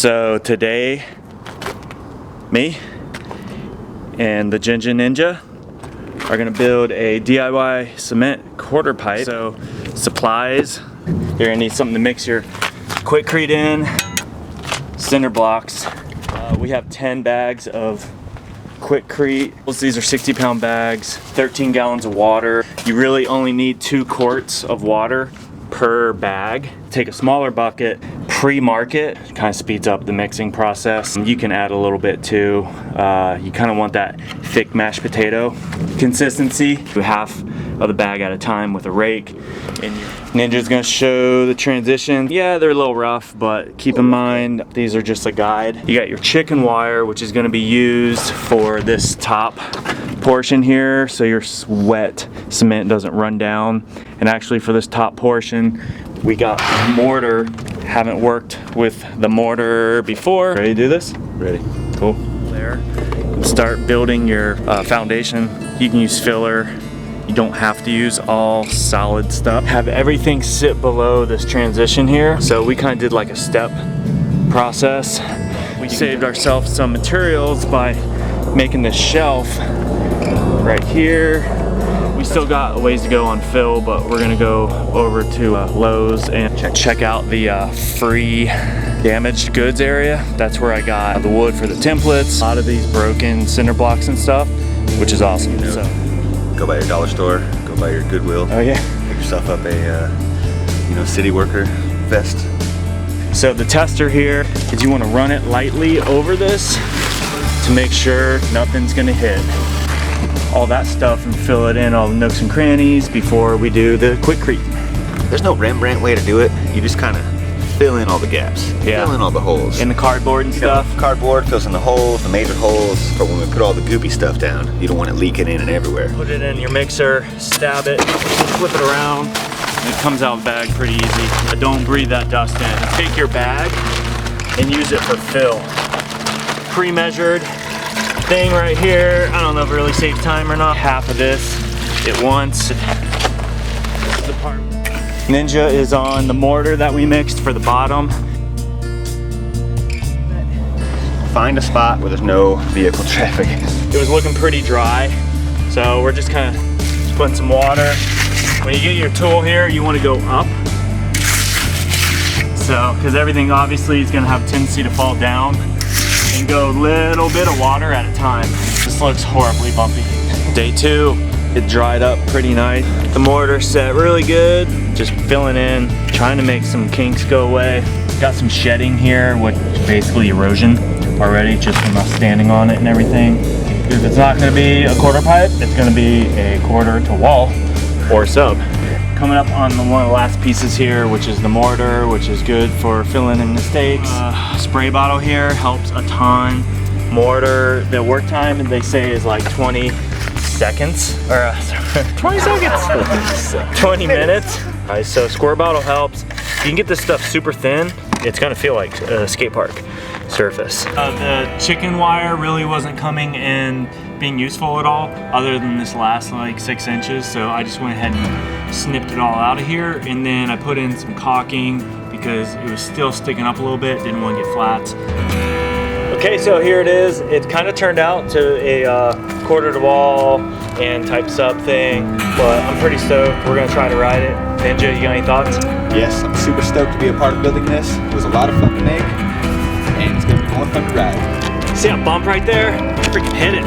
So today, me and the Ginja Ninja are gonna build a DIY cement quarter pipe. So supplies, you're gonna need something to mix your Quikrete in, cinder blocks. We have 10 bags of Quikrete. These are 60-pound bags, 13 gallons of water. You really only need 2 quarts of water per bag. Take a smaller bucket, pre-mark it, kind of speeds up the mixing process. You can add a little bit too. You kind of want that thick mashed potato consistency. Do half of the bag at a time with a rake. And Ninja's gonna show the transition. Yeah, they're a little rough, but keep in mind, these are just a guide. You got your chicken wire, which is gonna be used for this top portion here, so your wet cement doesn't run down. And actually for this top portion, we got mortar. Haven't worked with the mortar before. Ready to do this? Ready. Cool. There. Start building your foundation. You can use filler. You don't have to use all solid stuff. Have everything sit below this transition here. So we kind of did like a step process. We saved ourselves some materials by making this shelf right here. We still got a ways to go on fill, but we're gonna go over to Lowe's and check out the free damaged goods area. That's where I got the wood for the templates, a lot of these broken cinder blocks and stuff, which is awesome. So go by your dollar store, go by your Goodwill. Oh yeah. Pick yourself up a city worker vest. So the tester here is you want to run it lightly over this to make sure nothing's gonna hit all that stuff and fill it in all the nooks and crannies before we do the Quikrete. There's no Rembrandt way to do it. You just kind of fill in all the gaps. Yeah. Fill in all the holes. In the cardboard and stuff. Cardboard fills in the holes, the major holes. But when we put all the goopy stuff down, you don't want it leaking in and everywhere. Put it in your mixer, stab it, flip it around, and it comes out of the bag pretty easy. Don't breathe that dust in. Take your bag and use it for fill. Pre-measured thing right here. I don't know if it really saves time or not. Half of this at once. This is the part. Ninja is on the mortar that we mixed for the bottom. Find a spot where there's no vehicle traffic. It was looking pretty dry, so we're just kind of putting some water. When you get your tool here, you want to go up. So, because everything obviously is going to have a tendency to fall down. And go a little bit of water at a time. This looks horribly bumpy. Day 2, it dried up pretty nice. The mortar set really good. Just filling in, trying to make some kinks go away. Got some shedding here, which is basically erosion already, just from us standing on it and everything. If it's not gonna be a quarter pipe, it's gonna be a quarter to wall or sub. Coming up on one of the last pieces here, which is the mortar, which is good for filling in mistakes. Spray bottle here helps a ton. Mortar, the work time they say is like 20 seconds, or 20 seconds, 20 minutes. All right, so squirt bottle helps. You can get this stuff super thin. It's gonna feel like a skate park surface. The chicken wire really wasn't coming in being useful at all, other than this last like 6 inches. So I just went ahead and snipped it all out of here, and then I put in some caulking because it was still sticking up a little bit, didn't want to get flats. Okay, so here it is. It kind of turned out to a quarter to wall and type sub thing, but I'm pretty stoked. We're gonna try to ride it. Ninja, you got any thoughts? Yes, I'm super stoked to be a part of building this. It was a lot of fun to make, and it's gonna be more fun to ride. See that bump right there? Freaking hit it.